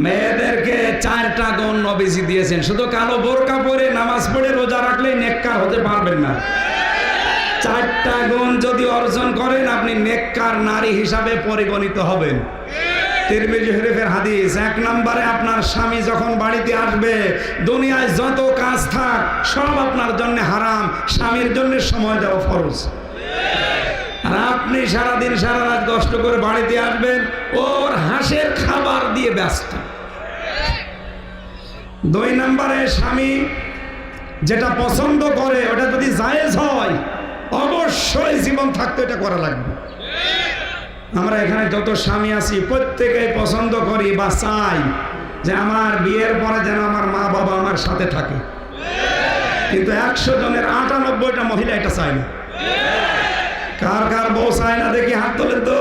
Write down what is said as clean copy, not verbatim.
মেয়েদেরকে 4টা গুণ নবীজি দিয়েছেন। শুধু কালো বোরকা পরে নামাজ পড়ে রোজা রাখলেই নেককার হতে পারবেন না। 4টা গুণ যদি অর্জন করেন আপনি নেককার নারী হিসাবে পরিগণিত হবেন। তিরমিজি শরীফের হাদিস। 1 নম্বরে আপনার স্বামী যখন বাড়িতে আসবে, দুনিয়ায় যত কাজ থাক সব আপনার জন্য হারাম, স্বামীর জন্য সময় দেওয়া ফরজ। আর আপনি সারাদিন সারা রাত কষ্ট করে বাড়িতে আসবেন, ওর হাঁসের খাবার দিয়ে ব্যস্ত। 2 নম্বরে স্বামী যেটা পছন্দ করে ওটা যদি জায়েজ হয়, অবশ্যই জীবন থাকতে এটা করা লাগবে। আমরা এখানে যত স্বামী আছি প্রত্যেকেই পছন্দ করি বা চাই যে আমার বিয়ের পরে যেন আমার মা বাবা আমার সাথে থাকে, কিন্তু 100 জনের 98টা মহিলা এটা চায় না। কার কার বউ চায় না দেখি হাত তোলেন তো।